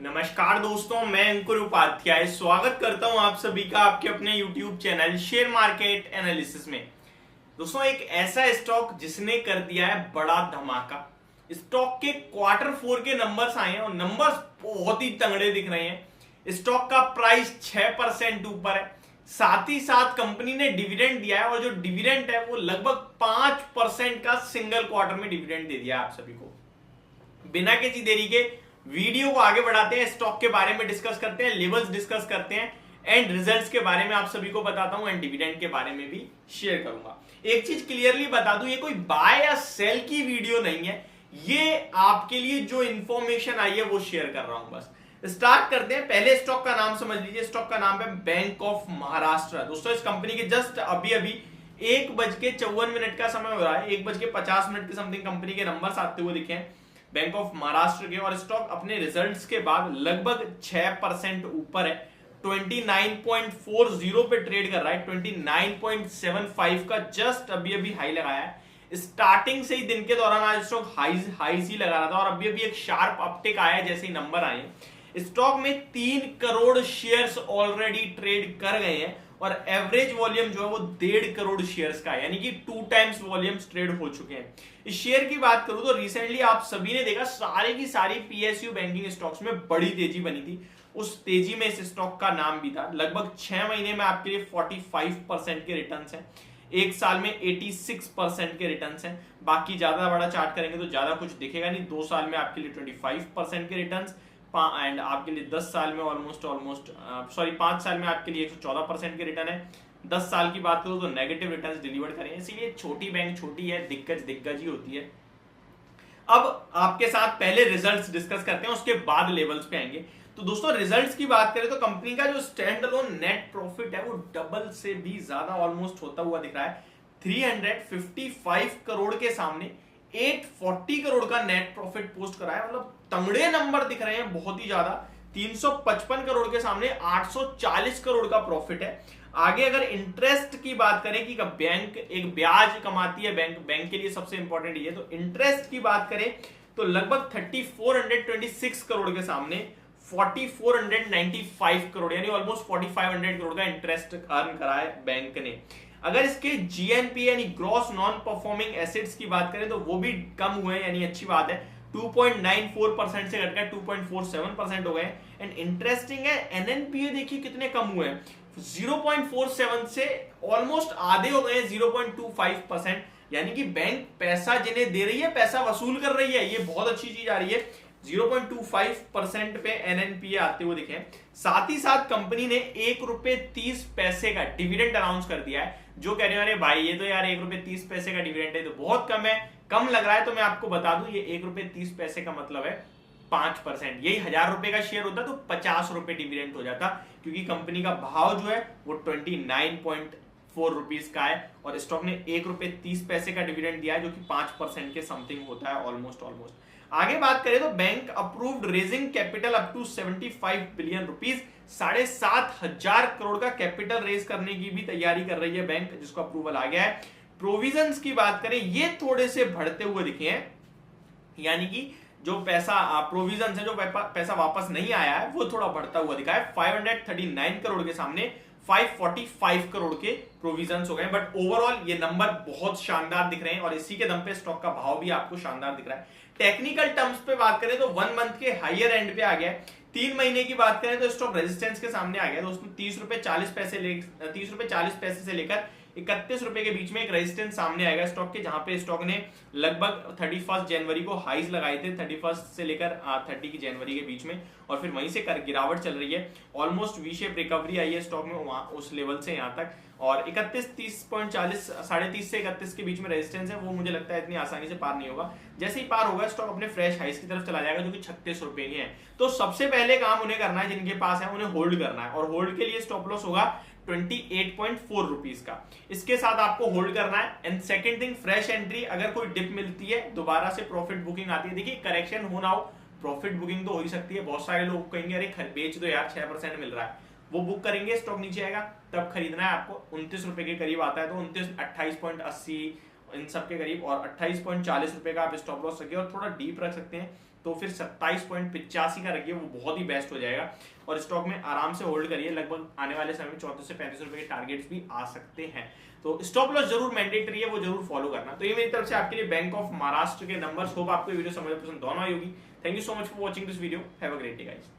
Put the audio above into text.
नमस्कार दोस्तों, मैं अंकुर उपाध्याय स्वागत करता हूं आप सभी का आपके अपने YouTube channel share market analysis में। दोस्तों, एक ऐसा स्टॉक जिसने कर दिया है बड़ा धमाका। स्टॉक के क्वार्टर 4 के नंबर्स आए हैं और नंबर्स बहुत ही तगड़े दिख रहे हैं। स्टॉक का प्राइस 6% ऊपर है। साथ ही साथ कंपनी ने डिविडेंड दिया है और जो डिविडेंड है वो लगभग 5% का सिंगल क्वार्टर में डिविडेंड दे दिया आप सभी को। बिना किसी देरी के वीडियो को आगे बढ़ाते हैं, स्टॉक के बारे में डिस्कस करते हैं, लेवल्स डिस्कस करते हैं, एंड रिजल्ट्स के बारे में आप सभी को बताता हूं, एंड डिविडेंड के बारे में भी शेयर करूंगा। एक चीज क्लियरली बता दूं, ये कोई बाय या सेल की वीडियो नहीं है, ये आपके लिए जो इंफॉर्मेशन आई है वो शेयर कर रहा हूं। बस स्टार्ट करते हैं। पहले स्टॉक का नाम समझ लीजिए। स्टॉक का नाम है बैंक ऑफ महाराष्ट्र। दोस्तों, इस कंपनी के जस्ट अभी 1:54 का समय हो रहा है, 1:50 के समथिंग कंपनी के नंबर्स आते हुए दिखे हैं बैंक ऑफ महाराष्ट्र के, और स्टॉक अपने रिजल्ट्स के बाद लगभग 6% ऊपर है। 29.40 पे ट्रेड कर रहा है। 29.75 का जस्ट अभी हाई लगाया है। स्टार्टिंग से ही दिन के दौरान आज स्टॉक हाई ही लगा रहा था और अभी एक शार्प अपटिक आया है जैसे ही नंबर आए। स्टॉक में 3 करोड़ शेयर्स ऑलरेडी ट्रेड कर गए हैं और एवरेज वॉल्यूम जो है वो 1.5 करोड़ शेयर्स का है, यानी कि 2 टाइम्स वॉल्यूम्स ट्रेड हो चुके हैं। इस शेयर की बात करूं तो रिसेंटली आप सभी ने देखा सारी की सारी पीएसयू बैंकिंग स्टॉक्स में बड़ी तेजी बनी थी। उस तेजी में इस स्टॉक का नाम भी था। लगभग 6 महीने में आपके लिए 45% के रिटर्न्स हैं, एक साल में 86% के रिटर्न्स हैं। बाकी ज्यादा बड़ा चार्ट करेंगे तो ज्यादा कुछ दिखेगा नहीं। 2 साल में आपके लिए 25% के रिटर्न्स, एंड आपके लिए 10 साल में ऑलमोस्ट 5 साल में आपके लिए 114% के रिटर्न है। 10 साल की बात करूं तो नेगेटिव रिटर्न्स डिलीवर करें। इसीलिए छोटी बैंक छोटी है, दिग्गज ही होती है। अब आपके साथ पहले रिजल्ट्स डिस्कस करते हैं, उसके बाद लेवल्स पे आएंगे। तो दोस्तों, रिजल्ट्स की बात करें तो कंपनी का जो स्टैंड अलोन नेट प्रॉफिट है वो डबल से भी ज्यादा ऑलमोस्ट होता हुआ दिख रहा है। 355 करोड़ के सामने 840 करोड़ का नेट प्रॉफिट पोस्ट करा है। मतलब तगड़े नंबर दिख रहे हैं बहुत ही ज्यादा। 355 करोड़ के सामने 840 करोड़ का प्रॉफिट है। आगे अगर इंटरेस्ट की बात करें कि बैंक एक ब्याज कमाती है, बैंक के लिए सबसे इंपॉर्टेंट ये, तो इंटरेस्ट की बात करें तो लगभग 3426 करोड़ के सामने 4495 करोड़, यानी ऑलमोस्ट 4500 करोड़ का इंटरेस्ट अर्न करा है बैंक ने। अगर इसके जीएनपी यानी ग्रॉस नॉन परफॉर्मिंग एसेट्स की बात करें तो वो भी कम हुए हैं, यानी अच्छी बात है। 2.94% से घटकर 2.47% हो गए। एंड इंटरेस्टिंग है, एनएनपीए देखिए कितने कम हुए हैं, 0.47 से ऑलमोस्ट आधे हो गए, 0.25%। यानी कि बैंक पैसा जिन्हें दे रही है, पैसा वसूल कर रही है, ये बहुत अच्छी चीज आ रही है। 0.25% पे एनएनपीए आते हुए दिखे। साथ ही साथ कंपनी ने ₹1.30 का डिविडेंड अनाउंस कर दिया है। जो कह रहे हैं अरे भाई ये तो यार ₹1.30 का डिविडेंड है तो बहुत कम है, कम लग रहा है, तो मैं आपको बता दूं ये ₹1.30 का मतलब है 5%। यही ₹1000 का शेयर होता तो ₹50 डिविडेंड हो जाता, क्योंकि कंपनी का भाव जो है वो 29.4 रुपीज का है और स्टॉक ने ₹1.30 का डिविडेंड दिया है, जो कि 5% के समथिंग होता है ऑलमोस्ट। आगे बात करें तो bank approved raising capital up to 75 billion rupees, 7,500 crore का कैपिटल रेज करने की भी तैयारी कर रही है बैंक, जिसको अप्रूवल आ गया है। प्रोविजंस की बात करें ये थोड़े से बढ़ते हुए दिखे हैं, यानी कि जो पैसा प्रोविजंस है, जो पैसा वापस नहीं आया है वो थोड़ा बढ़ता हुआ दिखा है। 539 करोड़ के सामने 545 करोड़ के प्रोविजंस हो गए। बट ओवरऑल ये नंबर बहुत शानदार दिख रहे हैं और इसी के दम पे स्टॉक का भाव भी आपको शानदार दिख रहा है। टेक्निकल टर्म्स पे बात करें तो 1 मंथ के हायर एंड पे आ गया है। 3 महीने की बात करें तो स्टॉक रेजिस्टेंस के सामने आ गया। दोस्तों, ₹30.40 से लेकर ₹31 के बीच में एक रेजिस्टेंस सामने आएगा स्टॉक के, जहां पे स्टॉक ने लगभग 31 जनवरी को हाईज लगाए थे, 31 से लेकर 30 की जनवरी के बीच में, और फिर वहीं से गिरावट चल रही है। ऑलमोस्ट वी शेप रिकवरी आई है स्टॉक में वहां उस लेवल से यहां तक, और 31.30 30.5 से 31 के बीच में रेजिस्टेंस है, वो मुझे लगता है इतनी आसानी से पार नहीं होगा। जैसे ही पार होगा स्टॉक अपने फ्रेश हाइस की तरफ चला जाएगा, जो कि ₹36 ही है। तो सबसे पहले काम उन्हें करना है, जिनके पास है उन्हें होल्ड करना है, और होल्ड के लिए स्टॉप लॉस होगा 28.4 रुपीज का। इसके साथ आपको होल्ड करना है। And second thing, fresh entry, अगर कोई डिप मिलती है दोबारा से प्रॉफिट बुकिंग आती है। देखिए करेक्शन होना हो, प्रॉफिट बुकिंग तो हो ही सकती है। बहुत सारे लोग कहेंगे अरे बेच दो यार, 6% मिल रहा है, वो बुक करेंगे, स्टॉक नीचे आएगा तब खरीदना है आपको। ₹29 के करीब आता है, तो 28.80 इन सब के करीब, और 28.40 रुपए का आप स्टॉप लॉस रखिए और थोड़ा डीप रख सकते हैं। तो फिर 27.85 का रखिए, वो बहुत ही बेस्ट हो जाएगा और स्टॉक में आराम से होल्ड करिए। लगभग आने वाले समय में 34 से 35 रुपए के टारगेट्स भी आ सकते हैं। तो स्टॉप लॉस जरूर मैंडेटरी है, वो जरूर फॉलो करना। तो ये मेरी तरफ से आपके लिए बैंक ऑफ महाराष्ट्र के नंबर्स। होप आपको वीडियो समझ पसंद दोनों आई होगी। Thank you so much for watching this video. Have a great day guys.